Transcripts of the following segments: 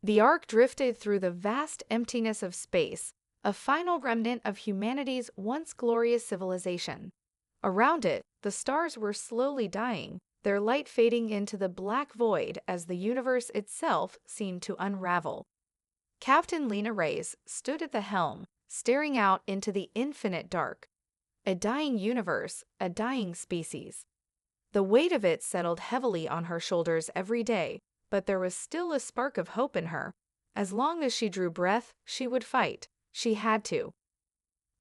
The Ark drifted through the vast emptiness of space, a final remnant of humanity's once glorious civilization. Around it, the stars were slowly dying, their light fading into the black void as the universe itself seemed to unravel. Captain Lena Reyes stood at the helm, staring out into the infinite dark. A dying universe, a dying species. The weight of it settled heavily on her shoulders every day, but there was still a spark of hope in her. As long as she drew breath, she would fight. She had to.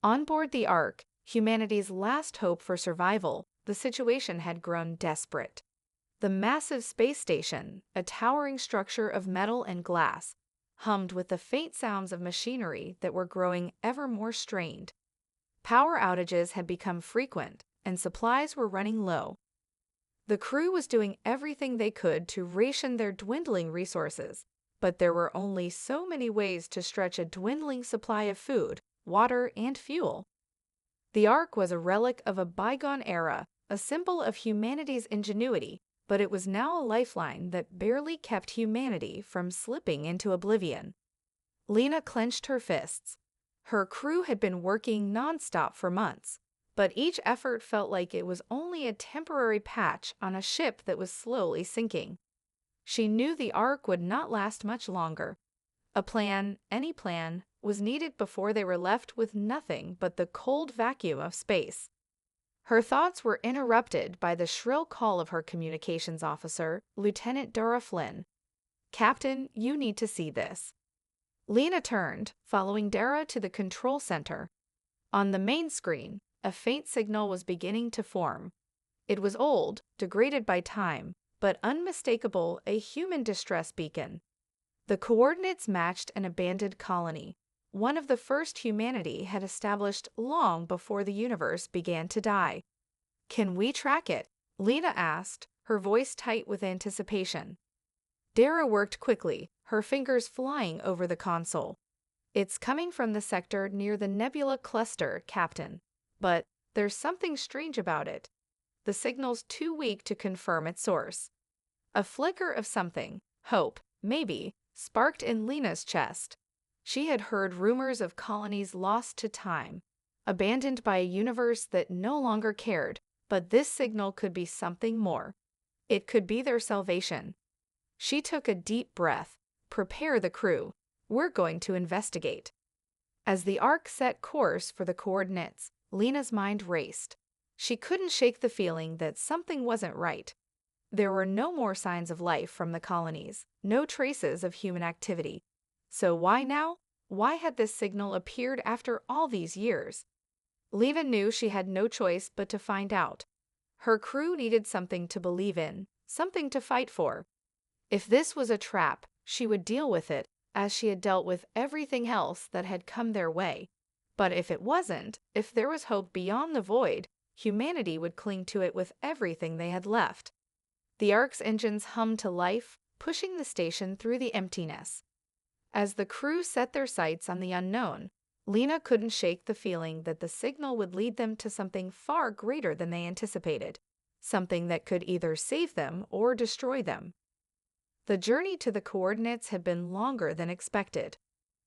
On board the Ark, humanity's last hope for survival, the situation had grown desperate. The massive space station, a towering structure of metal and glass, hummed with the faint sounds of machinery that were growing ever more strained. Power outages had become frequent, and supplies were running low. The crew was doing everything they could to ration their dwindling resources, but there were only so many ways to stretch a dwindling supply of food, water, and fuel. The Ark was a relic of a bygone era, a symbol of humanity's ingenuity, but it was now a lifeline that barely kept humanity from slipping into oblivion. Lena clenched her fists. Her crew had been working nonstop for months, but each effort felt like it was only a temporary patch on a ship that was slowly sinking. She knew the Ark would not last much longer. A plan, any plan, was needed before they were left with nothing but the cold vacuum of space. Her thoughts were interrupted by the shrill call of her communications officer, Lieutenant Dara Flynn. "Captain, you need to see this." Lena turned, following Dara to the control center. On the main screen, a faint signal was beginning to form. It was old, degraded by time, but unmistakable, a human distress beacon. The coordinates matched an abandoned colony, one of the first humanity had established long before the universe began to die. "Can we track it?" Lena asked, her voice tight with anticipation. Dara worked quickly, her fingers flying over the console. "It's coming from the sector near the nebula cluster, Captain. But there's something strange about it. The signal's too weak to confirm its source." A flicker of something, hope, maybe, sparked in Lena's chest. She had heard rumors of colonies lost to time, abandoned by a universe that no longer cared, but this signal could be something more. It could be their salvation. She took a deep breath. "Prepare the crew. We're going to investigate." As the Ark set course for the coordinates, Lena's mind raced. She couldn't shake the feeling that something wasn't right. There were no more signs of life from the colonies, no traces of human activity. So why now? Why had this signal appeared after all these years? Lena knew she had no choice but to find out. Her crew needed something to believe in, something to fight for. If this was a trap, she would deal with it, as she had dealt with everything else that had come their way. But if it wasn't, if there was hope beyond the void, humanity would cling to it with everything they had left. The Ark's engines hummed to life, pushing the station through the emptiness. As the crew set their sights on the unknown, Lena couldn't shake the feeling that the signal would lead them to something far greater than they anticipated, something that could either save them or destroy them. The journey to the coordinates had been longer than expected.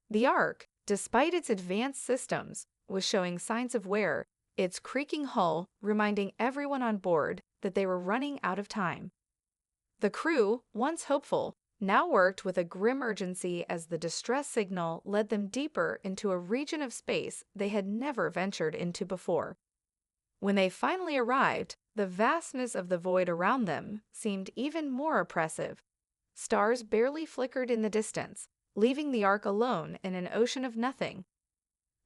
The Ark, despite its advanced systems, was showing signs of wear, its creaking hull reminding everyone on board that they were running out of time. The crew, once hopeful, now worked with a grim urgency as the distress signal led them deeper into a region of space they had never ventured into before. When they finally arrived, the vastness of the void around them seemed even more oppressive. Stars barely flickered in the distance, leaving the Ark alone in an ocean of nothing.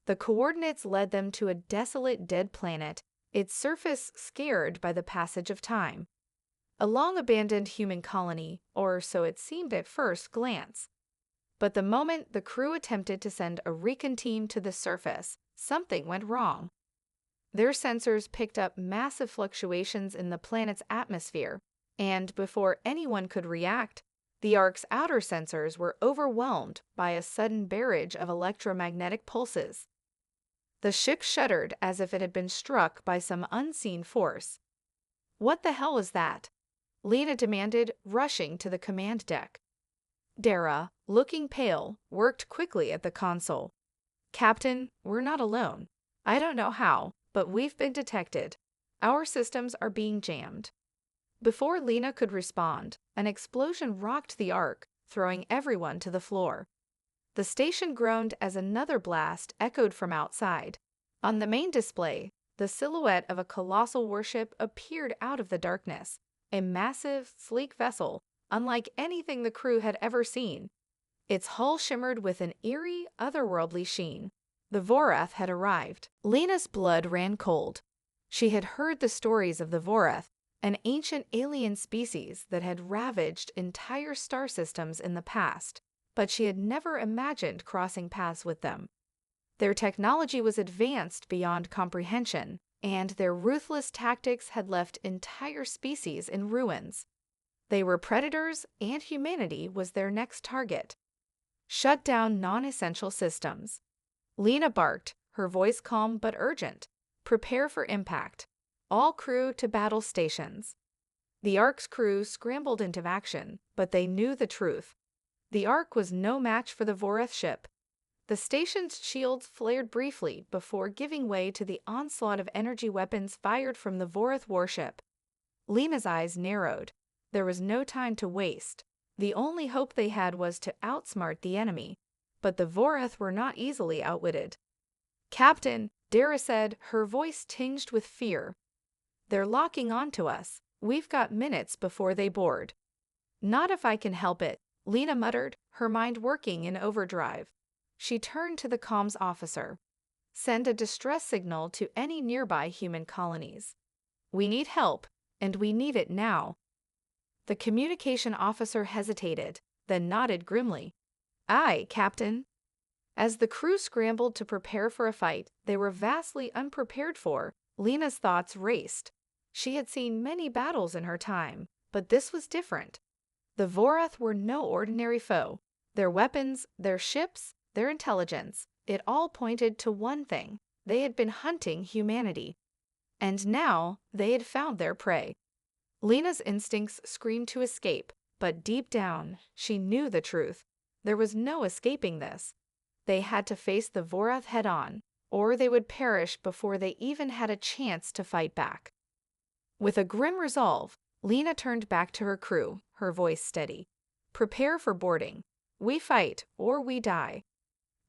The coordinates led them to a desolate dead planet, its surface scarred by the passage of time. A long-abandoned human colony, or so it seemed at first glance. But the moment the crew attempted to send a recon team to the surface, something went wrong. Their sensors picked up massive fluctuations in the planet's atmosphere, and before anyone could react, the Ark's outer sensors were overwhelmed by a sudden barrage of electromagnetic pulses. The ship shuddered as if it had been struck by some unseen force. "What the hell is that?" Lena demanded, rushing to the command deck. Dara, looking pale, worked quickly at the console. Captain, we're not alone. I don't know how, but we've been detected. Our systems are being jammed. Before Lena could respond, an explosion rocked the Ark, throwing everyone to the floor. The station groaned as another blast echoed from outside. On the main display, the silhouette of a colossal warship appeared out of the darkness, a massive, sleek vessel, unlike anything the crew had ever seen. Its hull shimmered with an eerie, otherworldly sheen. The Vorath had arrived. Lena's blood ran cold. She had heard the stories of the Vorath, an ancient alien species that had ravaged entire star systems in the past, but she had never imagined crossing paths with them. Their technology was advanced beyond comprehension, and their ruthless tactics had left entire species in ruins. They were predators, and humanity was their next target. Shut down non-essential systems. Lena barked, her voice calm but urgent. Prepare for impact. All crew to battle stations. The Ark's crew scrambled into action, but they knew the truth. The Ark was no match for the Vorath ship. The station's shields flared briefly before giving way to the onslaught of energy weapons fired from the Vorath warship. Lena's eyes narrowed. There was no time to waste. The only hope they had was to outsmart the enemy, but the Vorath were not easily outwitted. Captain, Dara said, her voice tinged with fear. They're locking onto us. We've got minutes before they board. Not if I can help it, Lena muttered, her mind working in overdrive. She turned to the comms officer. Send a distress signal to any nearby human colonies. We need help, and we need it now. The communication officer hesitated, then nodded grimly. Aye, Captain. As the crew scrambled to prepare for a fight they were vastly unprepared for, Lena's thoughts raced. She had seen many battles in her time, but this was different. The Vorath were no ordinary foe. Their weapons, their ships, their intelligence, it all pointed to one thing. They had been hunting humanity. And now they had found their prey. Lena's instincts screamed to escape, but deep down, she knew the truth. There was no escaping this. They had to face the Vorath head-on, or they would perish before they even had a chance to fight back. With a grim resolve, Lena turned back to her crew, her voice steady. Prepare for boarding. We fight, or we die.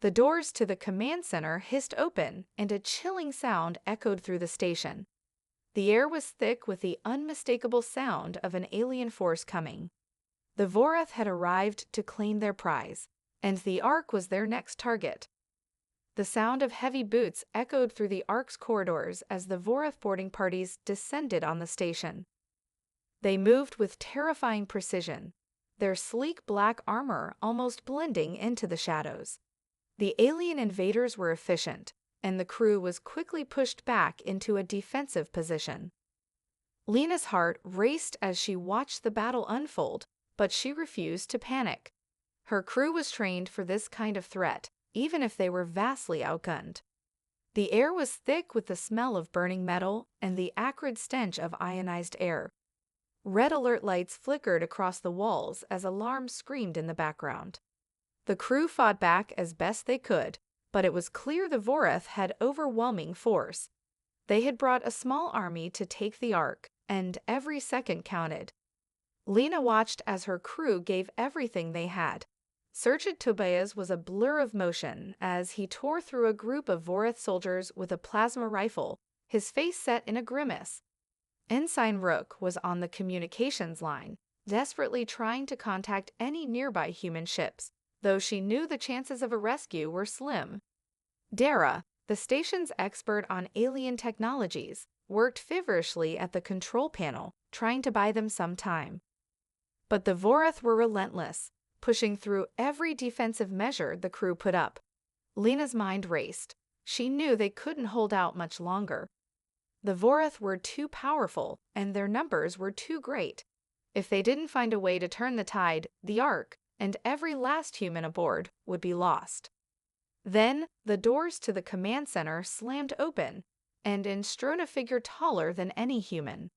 The doors to the command center hissed open, and a chilling sound echoed through the station. The air was thick with the unmistakable sound of an alien force coming. The Vorath had arrived to claim their prize, and the Ark was their next target. The sound of heavy boots echoed through the Ark's corridors as the Vorath boarding parties descended on the station. They moved with terrifying precision, their sleek black armor almost blending into the shadows. The alien invaders were efficient, and the crew was quickly pushed back into a defensive position. Lena's heart raced as she watched the battle unfold, but she refused to panic. Her crew was trained for this kind of threat, even if they were vastly outgunned. The air was thick with the smell of burning metal and the acrid stench of ionized air. Red alert lights flickered across the walls as alarms screamed in the background. The crew fought back as best they could, but it was clear the Vorath had overwhelming force. They had brought a small army to take the Ark, and every second counted. Lena watched as her crew gave everything they had. Sergeant Tobias was a blur of motion as he tore through a group of Vorath soldiers with a plasma rifle, his face set in a grimace. Ensign Rook was on the communications line, desperately trying to contact any nearby human ships, though she knew the chances of a rescue were slim. Dara, the station's expert on alien technologies, worked feverishly at the control panel, trying to buy them some time. But the Vorath were relentless, pushing through every defensive measure the crew put up. Lena's mind raced. She knew they couldn't hold out much longer. The Vorath were too powerful, and their numbers were too great. If they didn't find a way to turn the tide, the Ark, and every last human aboard, would be lost. Then, the doors to the command center slammed open, and in strode a figure taller than any human.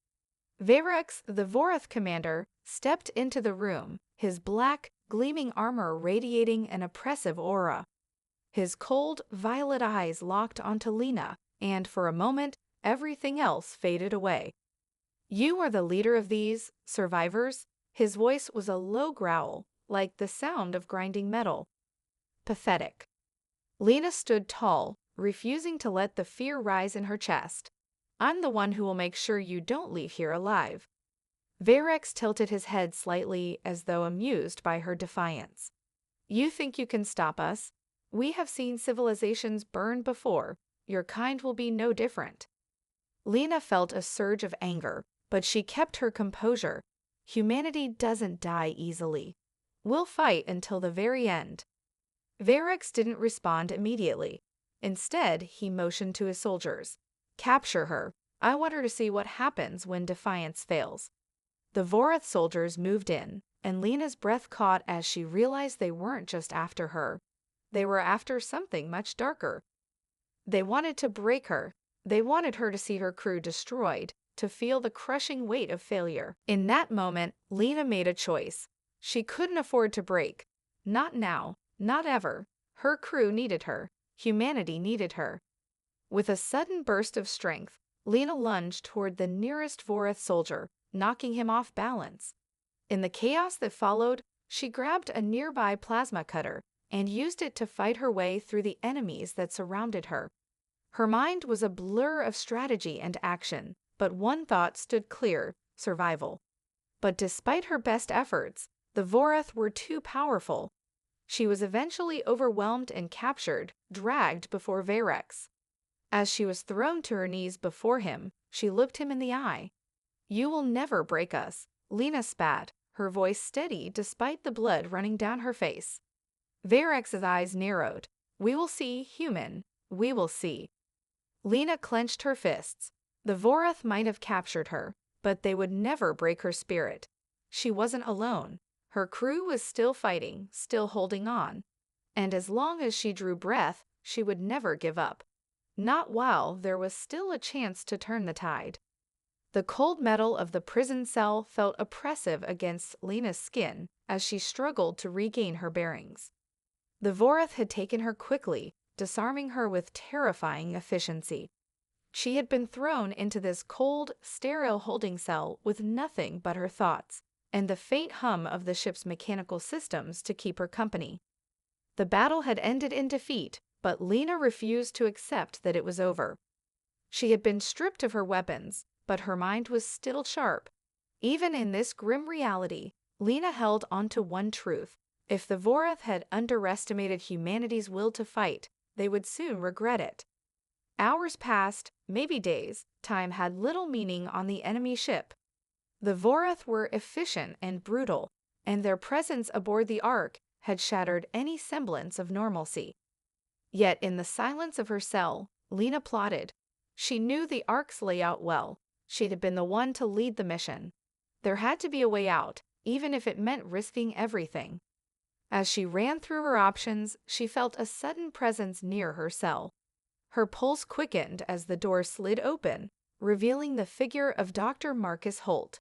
Verax, the Vorath commander, stepped into the room, his black, gleaming armor radiating an oppressive aura. His cold, violet eyes locked onto Lena, and for a moment, everything else faded away. "You are the leader of these survivors?" His voice was a low growl, like the sound of grinding metal. Pathetic. Lena stood tall, refusing to let the fear rise in her chest. "I'm the one who will make sure you don't leave here alive." Varex tilted his head slightly as though amused by her defiance. "You think you can stop us? We have seen civilizations burn before. Your kind will be no different." Lena felt a surge of anger, but she kept her composure. Humanity doesn't die easily. "We'll fight until the very end." Varex didn't respond immediately. Instead, he motioned to his soldiers. "Capture her. I want her to see what happens when defiance fails." The Vorath soldiers moved in, and Lena's breath caught as she realized they weren't just after her. They were after something much darker. They wanted to break her. They wanted her to see her crew destroyed, to feel the crushing weight of failure. In that moment, Lena made a choice. She couldn't afford to break. Not now, not ever. Her crew needed her. Humanity needed her. With a sudden burst of strength, Lena lunged toward the nearest Vorath soldier, knocking him off balance. In the chaos that followed, she grabbed a nearby plasma cutter and used it to fight her way through the enemies that surrounded her. Her mind was a blur of strategy and action, but one thought stood clear: survival. But despite her best efforts, the Vorath were too powerful. She was eventually overwhelmed and captured, dragged before Varex. As she was thrown to her knees before him, she looked him in the eye. "You will never break us," Lena spat, her voice steady despite the blood running down her face. Varex's eyes narrowed. "We will see, human. We will see." Lena clenched her fists. The Vorath might have captured her, but they would never break her spirit. She wasn't alone. Her crew was still fighting, still holding on. And as long as she drew breath, she would never give up. Not while there was still a chance to turn the tide. The cold metal of the prison cell felt oppressive against Lena's skin as she struggled to regain her bearings. The Vorath had taken her quickly, disarming her with terrifying efficiency. She had been thrown into this cold, sterile holding cell with nothing but her thoughts, and the faint hum of the ship's mechanical systems to keep her company. The battle had ended in defeat, but Lena refused to accept that it was over. She had been stripped of her weapons, but her mind was still sharp. Even in this grim reality, Lena held onto one truth: if the Vorath had underestimated humanity's will to fight, they would soon regret it. Hours passed, maybe days. Time had little meaning on the enemy ship. The Vorath were efficient and brutal, and their presence aboard the Ark had shattered any semblance of normalcy. Yet in the silence of her cell, Lena plotted. She knew the Ark's layout well. She'd have been the one to lead the mission. There had to be a way out, even if it meant risking everything. As she ran through her options, she felt a sudden presence near her cell. Her pulse quickened as the door slid open, revealing the figure of Dr. Marcus Holt.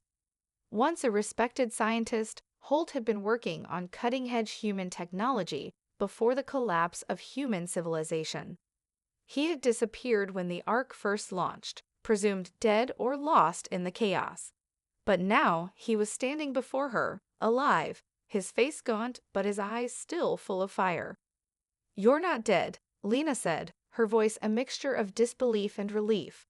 Once a respected scientist, Holt had been working on cutting-edge human technology before the collapse of human civilization. He had disappeared when the Ark first launched, presumed dead or lost in the chaos. But now he was standing before her, alive, his face gaunt but his eyes still full of fire. "You're not dead," Lena said, her voice a mixture of disbelief and relief.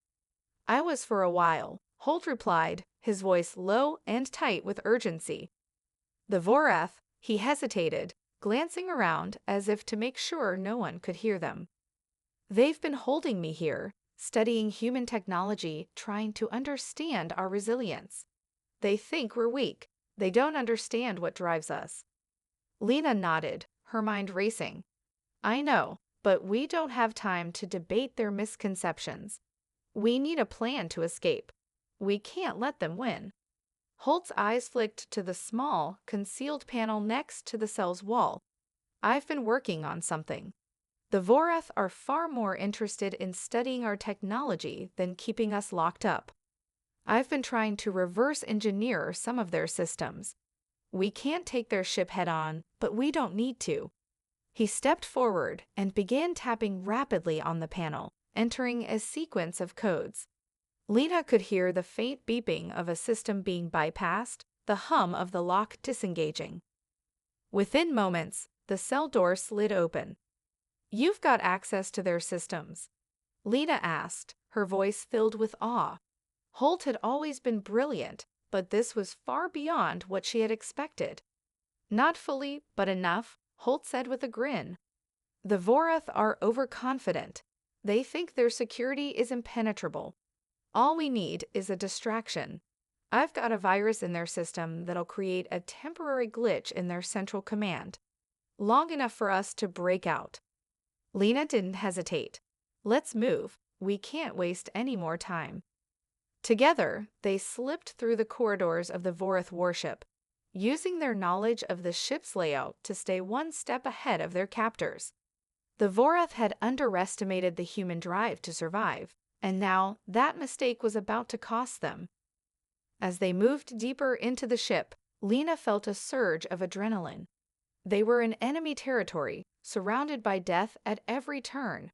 "I was for a while," Holt replied, his voice low and tight with urgency. "The Vorath," he hesitated, glancing around as if to make sure no one could hear them. "They've been holding me here, studying human technology, trying to understand our resilience. They think we're weak. They don't understand what drives us." Lena nodded, her mind racing. "I know, but we don't have time to debate their misconceptions. We need a plan to escape. We can't let them win." Holt's eyes flicked to the small, concealed panel next to the cell's wall. "I've been working on something. The Vorath are far more interested in studying our technology than keeping us locked up. I've been trying to reverse engineer some of their systems. We can't take their ship head-on, but we don't need to. He stepped forward and began tapping rapidly on the panel, entering a sequence of codes. Lena could hear the faint beeping of a system being bypassed, the hum of the lock disengaging. Within moments, the cell door slid open. "You've got access to their systems?" Lena asked, her voice filled with awe. Holt had always been brilliant, but this was far beyond what she had expected. "Not fully, but enough," Holt said with a grin. "The Vorath are overconfident. They think their security is impenetrable. All we need is a distraction. I've got a virus in their system that'll create a temporary glitch in their central command, long enough for us to break out." Lena didn't hesitate. "Let's move. We can't waste any more time." Together, they slipped through the corridors of the Vorath warship, using their knowledge of the ship's layout to stay one step ahead of their captors. The Vorath had underestimated the human drive to survive, and now that mistake was about to cost them. As they moved deeper into the ship, Lena felt a surge of adrenaline. They were in enemy territory, surrounded by death at every turn.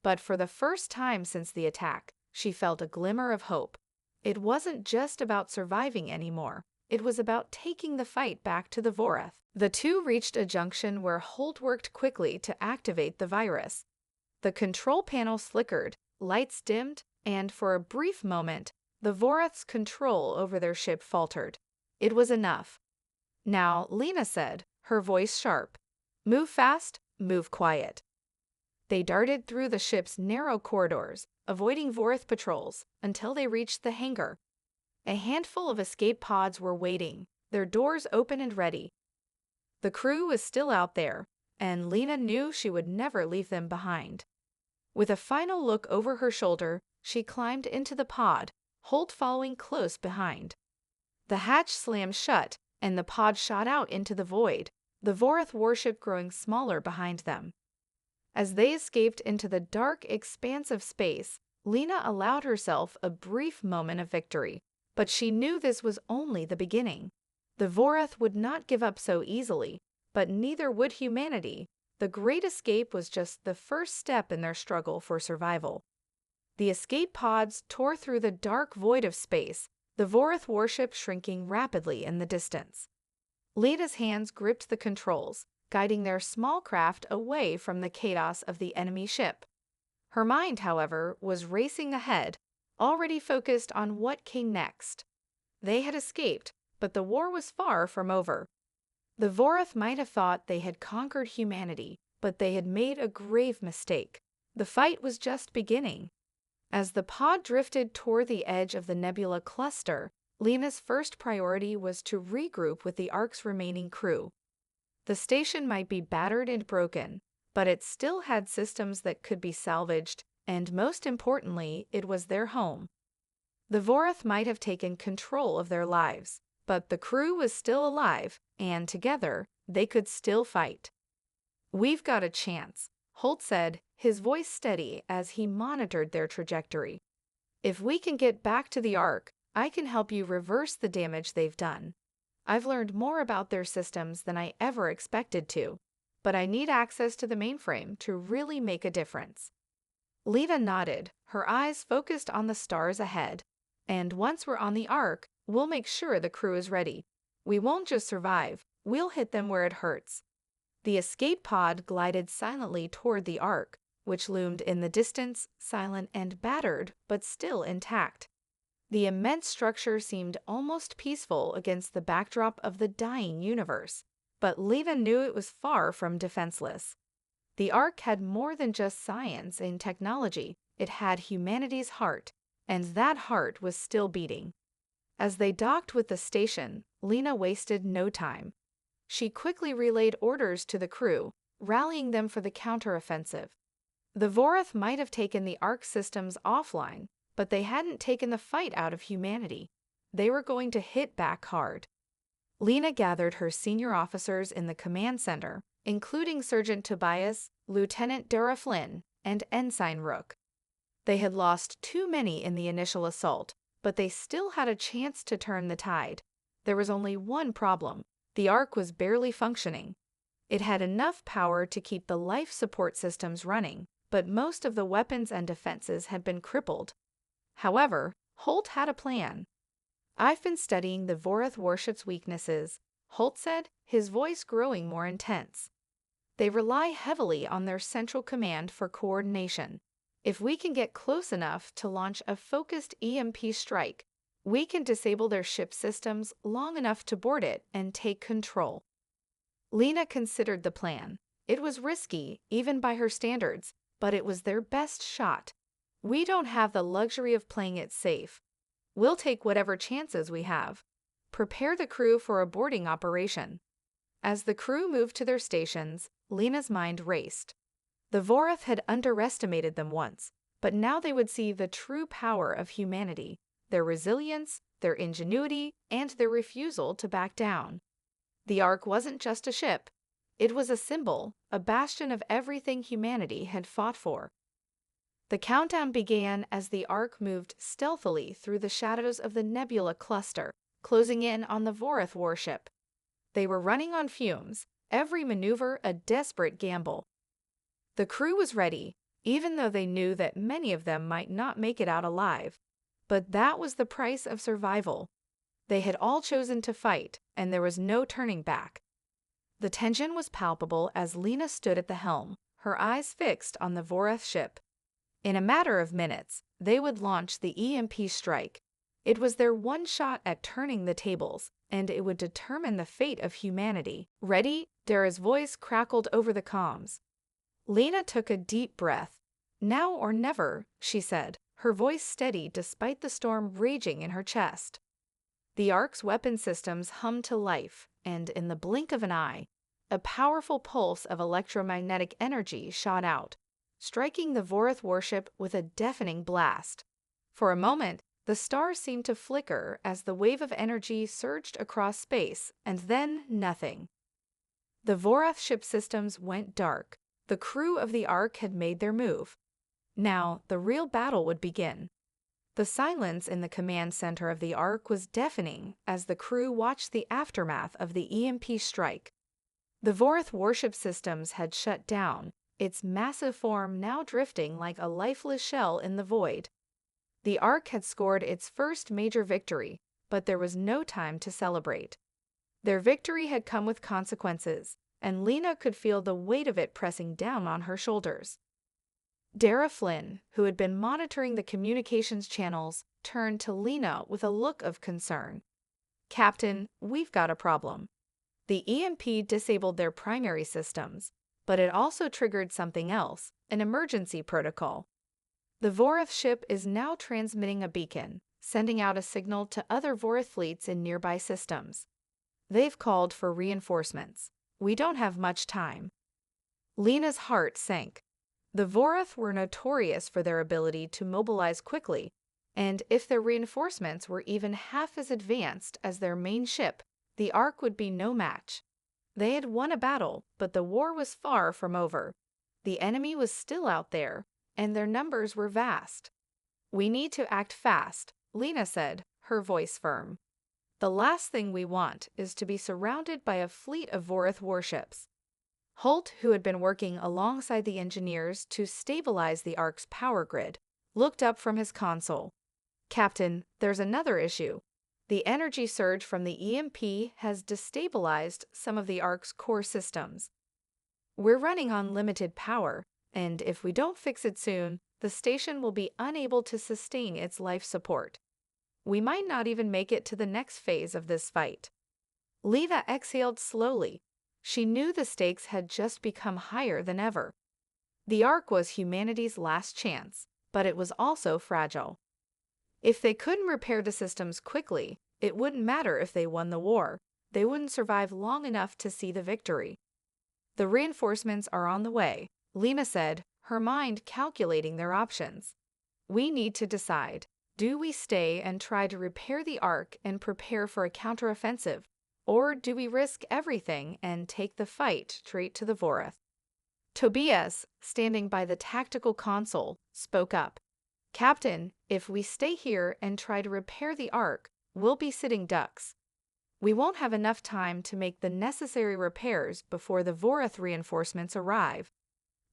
But for the first time since the attack, she felt a glimmer of hope. It wasn't just about surviving anymore. It was about taking the fight back to the Vorath. The two reached a junction where Holt worked quickly to activate the virus. The control panel flickered, lights dimmed, and for a brief moment, the Vorath's control over their ship faltered. It was enough. "Now," Lena said, her voice sharp. "Move fast, move quiet." They darted through the ship's narrow corridors, avoiding Vorath patrols, until they reached the hangar. A handful of escape pods were waiting, their doors open and ready. The crew was still out there, and Lena knew she would never leave them behind. With a final look over her shoulder, she climbed into the pod, Holt following close behind. The hatch slammed shut, and the pod shot out into the void, the Vorath warship growing smaller behind them. As they escaped into the dark expanse of space, Lena allowed herself a brief moment of victory, but she knew this was only the beginning. The Vorath would not give up so easily, but neither would humanity. The Great Escape was just the first step in their struggle for survival. The escape pods tore through the dark void of space, the Vorath warship shrinking rapidly in the distance. Lena's hands gripped the controls, guiding their small craft away from the chaos of the enemy ship. Her mind, however, was racing ahead, already focused on what came next. They had escaped, but the war was far from over. The Vorath might have thought they had conquered humanity, but they had made a grave mistake. The fight was just beginning. As the pod drifted toward the edge of the nebula cluster, Lena's first priority was to regroup with the Ark's remaining crew. The station might be battered and broken, but it still had systems that could be salvaged, and most importantly, it was their home. The Vorath might have taken control of their lives, but the crew was still alive, and together, they could still fight. "We've got a chance," Holt said, his voice steady as he monitored their trajectory. "If we can get back to the Ark, I can help you reverse the damage they've done. I've learned more about their systems than I ever expected to, but I need access to the mainframe to really make a difference." Lena nodded, her eyes focused on the stars ahead. "And once we're on the Ark, we'll make sure the crew is ready. We won't just survive, we'll hit them where it hurts." The escape pod glided silently toward the Ark, which loomed in the distance, silent and battered, but still intact. The immense structure seemed almost peaceful against the backdrop of the dying universe, but Lena knew it was far from defenseless. The Ark had more than just science and technology, it had humanity's heart, and that heart was still beating. As they docked with the station, Lena wasted no time. She quickly relayed orders to the crew, rallying them for the counteroffensive. The Vorath might have taken the Ark systems offline, but they hadn't taken the fight out of humanity. They were going to hit back hard. Lena gathered her senior officers in the command center, including Sergeant Tobias, Lieutenant Dara Flynn, and Ensign Rook. They had lost too many in the initial assault, but they still had a chance to turn the tide. There was only one problem. The Ark was barely functioning. It had enough power to keep the life support systems running, but most of the weapons and defenses had been crippled. However, Holt had a plan. "I've been studying the Vorath warship's weaknesses," Holt said, his voice growing more intense. "They rely heavily on their central command for coordination. If we can get close enough to launch a focused EMP strike, we can disable their ship systems long enough to board it and take control." Lena considered the plan. It was risky, even by her standards, but it was their best shot. "We don't have the luxury of playing it safe. We'll take whatever chances we have. Prepare the crew for a boarding operation." As the crew moved to their stations, Lena's mind raced. The Vorath had underestimated them once, but now they would see the true power of humanity, their resilience, their ingenuity, and their refusal to back down. The Ark wasn't just a ship. It was a symbol, a bastion of everything humanity had fought for. The countdown began as the Ark moved stealthily through the shadows of the nebula cluster, closing in on the Vorath warship. They were running on fumes, every maneuver a desperate gamble. The crew was ready, even though they knew that many of them might not make it out alive. But that was the price of survival. They had all chosen to fight, and there was no turning back. The tension was palpable as Lena stood at the helm, her eyes fixed on the Vorath ship. In a matter of minutes, they would launch the EMP strike. It was their one shot at turning the tables, and it would determine the fate of humanity. "Ready?" Dara's voice crackled over the comms. Lena took a deep breath. "Now or never," she said, her voice steady despite the storm raging in her chest. The Ark's weapon systems hummed to life, and in the blink of an eye, a powerful pulse of electromagnetic energy shot out, striking the Vorath warship with a deafening blast. For a moment, the stars seemed to flicker as the wave of energy surged across space, and then nothing. The Vorath ship systems went dark. The crew of the Ark had made their move. Now, the real battle would begin. The silence in the command center of the Ark was deafening as the crew watched the aftermath of the EMP strike. The Vorath warship systems had shut down, its massive form now drifting like a lifeless shell in the void. The Ark had scored its first major victory, but there was no time to celebrate. Their victory had come with consequences, and Lena could feel the weight of it pressing down on her shoulders. Dara Flynn, who had been monitoring the communications channels, turned to Lena with a look of concern. "Captain, we've got a problem." The EMP disabled their primary systems, but it also triggered something else, an emergency protocol. The Vorath ship is now transmitting a beacon, sending out a signal to other Vorath fleets in nearby systems. They've called for reinforcements. We don't have much time. Lena's heart sank. The Vorath were notorious for their ability to mobilize quickly, and if their reinforcements were even half as advanced as their main ship, the Ark would be no match. They had won a battle, but the war was far from over. The enemy was still out there, and their numbers were vast. "We need to act fast," Lena said, her voice firm. "The last thing we want is to be surrounded by a fleet of Vorath warships." Holt, who had been working alongside the engineers to stabilize the Ark's power grid, looked up from his console. "Captain, there's another issue. The energy surge from the EMP has destabilized some of the Ark's core systems. We're running on limited power, and if we don't fix it soon, the station will be unable to sustain its life support. We might not even make it to the next phase of this fight." Lena exhaled slowly. She knew the stakes had just become higher than ever. The Ark was humanity's last chance, but it was also fragile. If they couldn't repair the systems quickly, it wouldn't matter if they won the war. They wouldn't survive long enough to see the victory. "The reinforcements are on the way," Lena said, her mind calculating their options. "We need to decide. Do we stay and try to repair the Ark and prepare for a counteroffensive? Or do we risk everything and take the fight straight to the Vorath?" Tobias, standing by the tactical console, spoke up. "Captain, if we stay here and try to repair the Ark, we'll be sitting ducks. We won't have enough time to make the necessary repairs before the Vorath reinforcements arrive.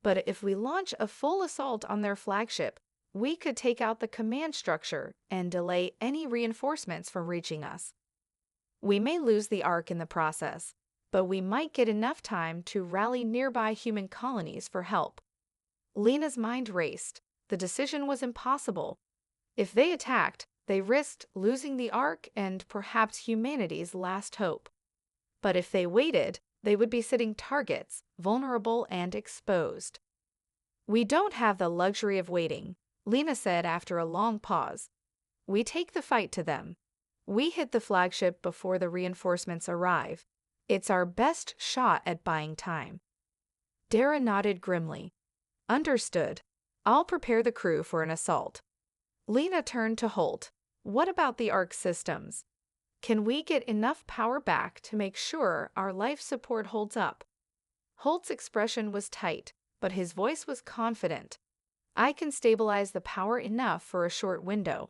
But if we launch a full assault on their flagship, we could take out the command structure and delay any reinforcements from reaching us. We may lose the Ark in the process, but we might get enough time to rally nearby human colonies for help. Lena's mind raced. The decision was impossible. If they attacked, they risked losing the Ark and perhaps humanity's last hope. But if they waited, they would be sitting targets, vulnerable and exposed. We don't have the luxury of waiting, Lena said after a long pause. We take the fight to them. We hit the flagship before the reinforcements arrive. It's our best shot at buying time. Dara nodded grimly. Understood. I'll prepare the crew for an assault. Lena turned to Holt. What about the Ark systems? Can we get enough power back to make sure our life support holds up? Holt's expression was tight, but his voice was confident. I can stabilize the power enough for a short window.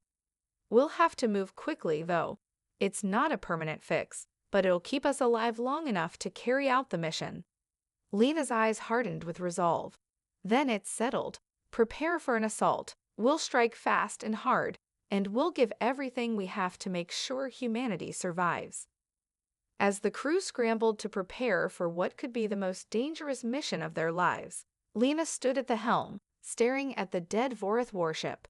We'll have to move quickly, though. It's not a permanent fix, but it'll keep us alive long enough to carry out the mission. Lena's eyes hardened with resolve. Then it settled. Prepare for an assault. We'll strike fast and hard, and we'll give everything we have to make sure humanity survives. As the crew scrambled to prepare for what could be the most dangerous mission of their lives, Lena stood at the helm, staring at the dead Vorath warship.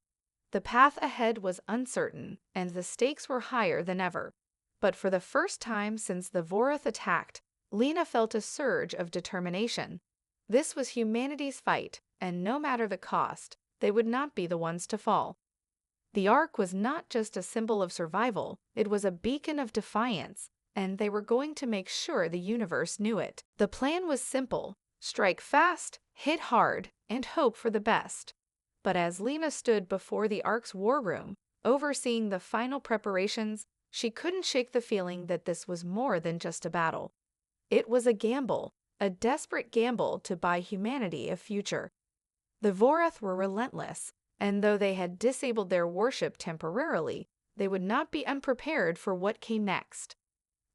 The path ahead was uncertain, and the stakes were higher than ever. But for the first time since the Vorath attacked, Lena felt a surge of determination. This was humanity's fight, and no matter the cost, they would not be the ones to fall. The Ark was not just a symbol of survival, it was a beacon of defiance, and they were going to make sure the universe knew it. The plan was simple: strike fast, hit hard, and hope for the best. But as Lena stood before the Ark's war room, overseeing the final preparations, she couldn't shake the feeling that this was more than just a battle. It was a gamble, a desperate gamble to buy humanity a future. The Vorath were relentless, and though they had disabled their warship temporarily, they would not be unprepared for what came next.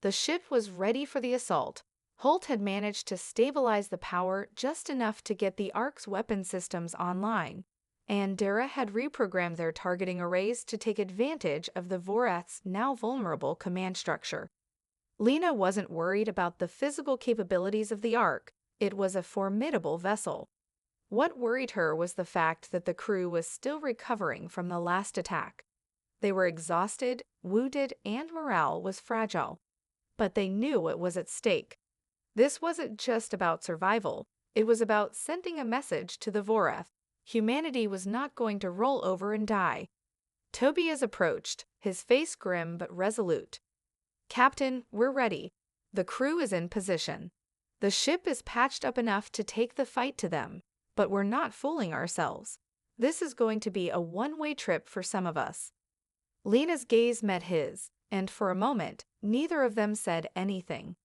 The ship was ready for the assault. Holt had managed to stabilize the power just enough to get the Ark's weapon systems online, and Dara had reprogrammed their targeting arrays to take advantage of the Vorath's now vulnerable command structure. Lena wasn't worried about the physical capabilities of the Ark. It was a formidable vessel. What worried her was the fact that the crew was still recovering from the last attack. They were exhausted, wounded, and morale was fragile. But they knew what was at stake. This wasn't just about survival. It was about sending a message to the Vorath. Humanity was not going to roll over and die. Tobias approached, his face grim but resolute. Captain, we're ready. The crew is in position. The ship is patched up enough to take the fight to them, but we're not fooling ourselves. This is going to be a one-way trip for some of us. Lena's gaze met his, and for a moment, neither of them said anything.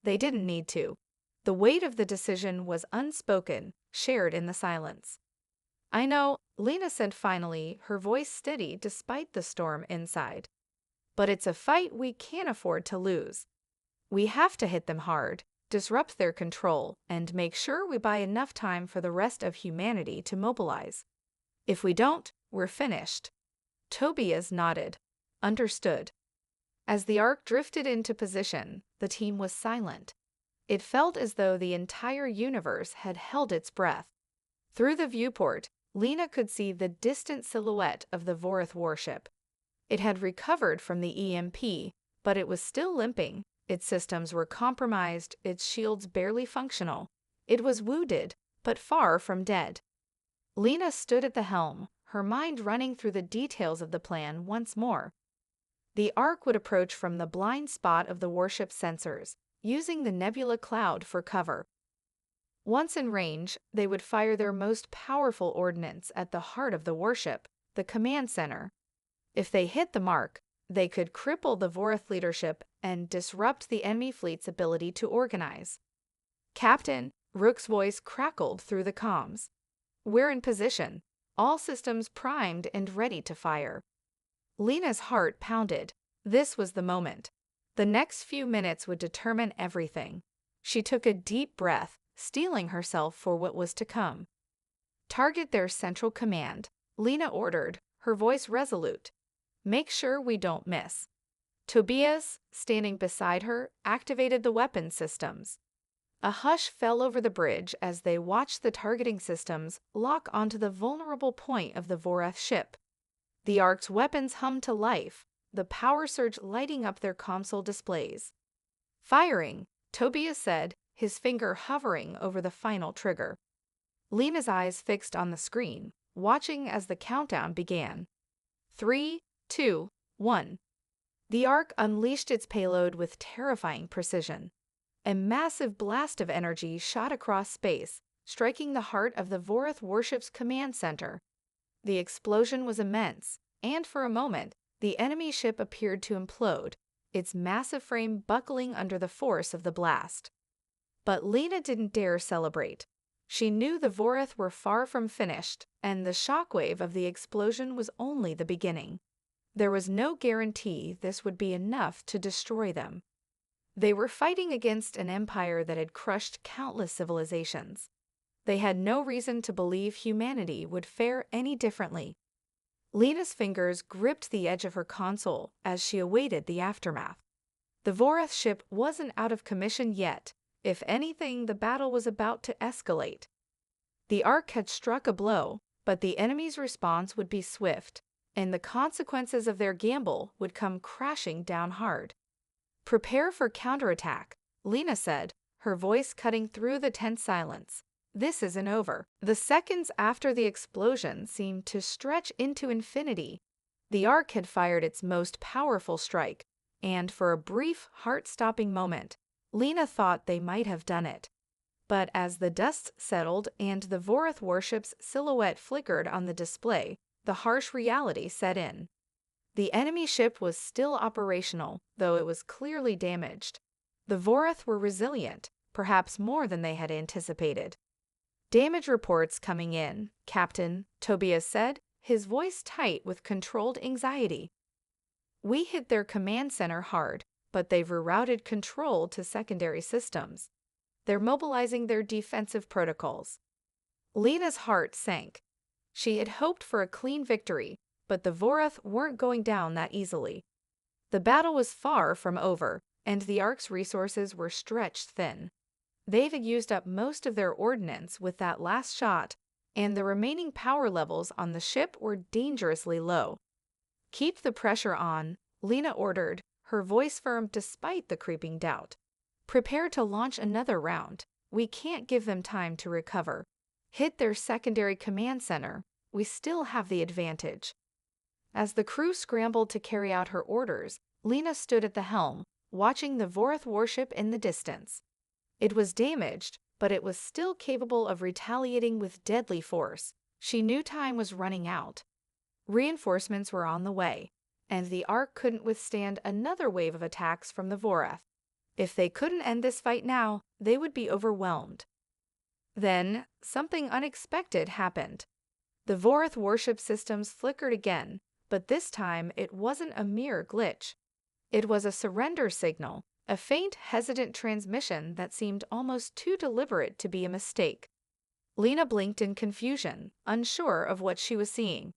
They didn't need to. The weight of the decision was unspoken, shared in the silence. I know, Lena said finally, her voice steady despite the storm inside. But it's a fight we can't afford to lose. We have to hit them hard, disrupt their control, and make sure we buy enough time for the rest of humanity to mobilize. If we don't, we're finished. Tobias nodded. Understood. As the Ark drifted into position, the team was silent. It felt as though the entire universe had held its breath. Through the viewport, Lena could see the distant silhouette of the Vorath warship. It had recovered from the EMP, but it was still limping. Its systems were compromised, its shields barely functional. It was wounded, but far from dead. Lena stood at the helm, her mind running through the details of the plan once more. The Ark would approach from the blind spot of the warship's sensors, using the nebula cloud for cover. Once in range, they would fire their most powerful ordnance at the heart of the warship, the command center. If they hit the mark, they could cripple the Vorath leadership and disrupt the enemy fleet's ability to organize. Captain, Rook's voice crackled through the comms. We're in position, all systems primed and ready to fire. Lena's heart pounded. This was the moment. The next few minutes would determine everything. She took a deep breath, steeling herself for what was to come. "Target their central command," Lena ordered, her voice resolute. "Make sure we don't miss." Tobias, standing beside her, activated the weapon systems. A hush fell over the bridge as they watched the targeting systems lock onto the vulnerable point of the Vorath ship. The Ark's weapons hummed to life, the power surge lighting up their console displays. "Firing," Tobias said, his finger hovering over the final trigger. Lena's eyes fixed on the screen, watching as the countdown began. 3, 2, 1. The Ark unleashed its payload with terrifying precision. A massive blast of energy shot across space, striking the heart of the Vorath warship's command center. The explosion was immense, and for a moment, the enemy ship appeared to implode, its massive frame buckling under the force of the blast. But Lena didn't dare celebrate. She knew the Vorath were far from finished, and the shockwave of the explosion was only the beginning. There was no guarantee this would be enough to destroy them. They were fighting against an empire that had crushed countless civilizations. They had no reason to believe humanity would fare any differently. Lena's fingers gripped the edge of her console as she awaited the aftermath. The Vorath ship wasn't out of commission yet. If anything, the battle was about to escalate. The Ark had struck a blow, but the enemy's response would be swift, and the consequences of their gamble would come crashing down hard. "Prepare for counterattack," Lena said, her voice cutting through the tense silence. "This isn't over." The seconds after the explosion seemed to stretch into infinity. The Ark had fired its most powerful strike, and for a brief, heart-stopping moment, Lena thought they might have done it. But as the dust settled and the Vorath warship's silhouette flickered on the display, the harsh reality set in. The enemy ship was still operational, though it was clearly damaged. The Vorath were resilient, perhaps more than they had anticipated. "Damage reports coming in, Captain," Tobias said, his voice tight with controlled anxiety. "We hit their command center hard, but they've rerouted control to secondary systems. They're mobilizing their defensive protocols." Lena's heart sank. She had hoped for a clean victory, but the Vorath weren't going down that easily. The battle was far from over, and the Ark's resources were stretched thin. They've used up most of their ordnance with that last shot, and the remaining power levels on the ship were dangerously low. "Keep the pressure on," Lena ordered, her voice firm despite the creeping doubt. "Prepare to launch another round. We can't give them time to recover. Hit their secondary command center. We still have the advantage." As the crew scrambled to carry out her orders, Lena stood at the helm, watching the Vorath warship in the distance. It was damaged, but it was still capable of retaliating with deadly force. She knew time was running out. Reinforcements were on the way, and the Ark couldn't withstand another wave of attacks from the Vorath. If they couldn't end this fight now, they would be overwhelmed. Then, something unexpected happened. The Vorath warship systems flickered again, but this time it wasn't a mere glitch. It was a surrender signal, a faint, hesitant transmission that seemed almost too deliberate to be a mistake. Lena blinked in confusion, unsure of what she was seeing.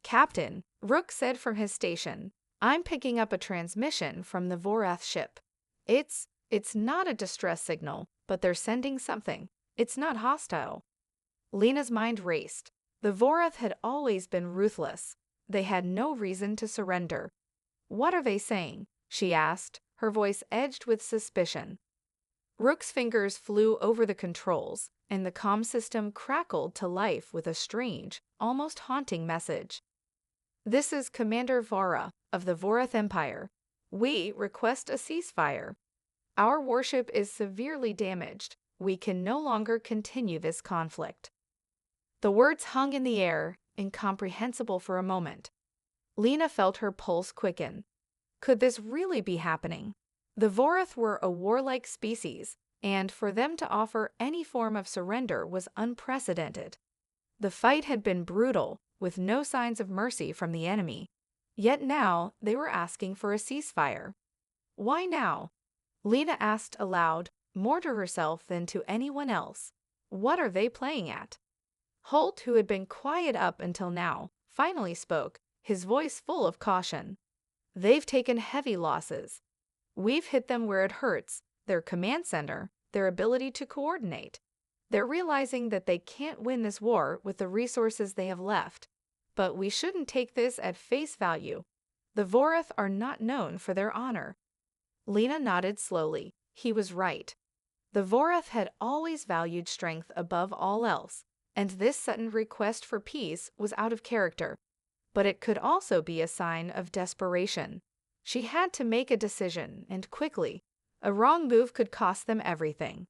"Captain," Rook said from his station, "I'm picking up a transmission from the Vorath ship. It's not a distress signal, but they're sending something. It's not hostile." Lena's mind raced. The Vorath had always been ruthless. They had no reason to surrender. "What are they saying?" she asked, her voice edged with suspicion. Rook's fingers flew over the controls, and the comm system crackled to life with a strange, almost haunting message. "This is Commander Vara of the Vorath Empire. We request a ceasefire. Our warship is severely damaged. We can no longer continue this conflict." The words hung in the air, incomprehensible for a moment. Lena felt her pulse quicken. Could this really be happening? The Vorath were a warlike species, and for them to offer any form of surrender was unprecedented. The fight had been brutal, with no signs of mercy from the enemy. Yet now they were asking for a ceasefire. Why now? Lena asked aloud, more to herself than to anyone else. What are they playing at? Holt, who had been quiet up until now, finally spoke, his voice full of caution. They've taken heavy losses. We've hit them where it hurts, their command center, their ability to coordinate. They're realizing that they can't win this war with the resources they have left. But we shouldn't take this at face value. The Vorath are not known for their honor. Lena nodded slowly. He was right. The Vorath had always valued strength above all else, and this sudden request for peace was out of character. But it could also be a sign of desperation. She had to make a decision, and quickly. A wrong move could cost them everything.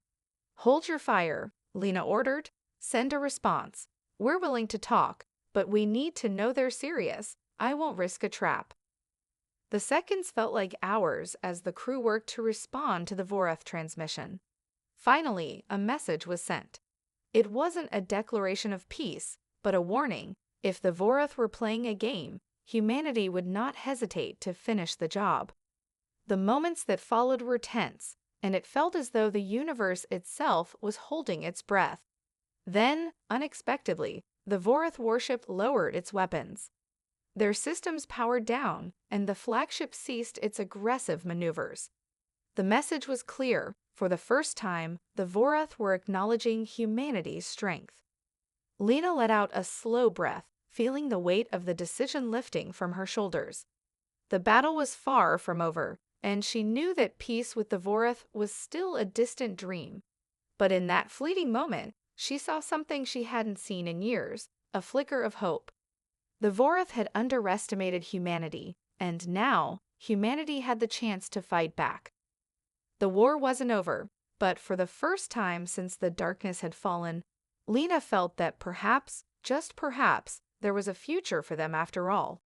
Hold your fire, Lena ordered. Send a response. We're willing to talk, but we need to know they're serious. I won't risk a trap. The seconds felt like hours as the crew worked to respond to the Vorath transmission. Finally, a message was sent. It wasn't a declaration of peace, but a warning. If the Vorath were playing a game, humanity would not hesitate to finish the job. The moments that followed were tense, and it felt as though the universe itself was holding its breath. Then, unexpectedly, the Vorath warship lowered its weapons. Their systems powered down, and the flagship ceased its aggressive maneuvers. The message was clear. For the first time, the Vorath were acknowledging humanity's strength. Lena let out a slow breath, feeling the weight of the decision lifting from her shoulders. The battle was far from over, and she knew that peace with the Vorath was still a distant dream. But in that fleeting moment, she saw something she hadn't seen in years, a flicker of hope. The Vorath had underestimated humanity, and now humanity had the chance to fight back. The war wasn't over, but for the first time since the darkness had fallen, Lena felt that perhaps, just perhaps, there was a future for them after all.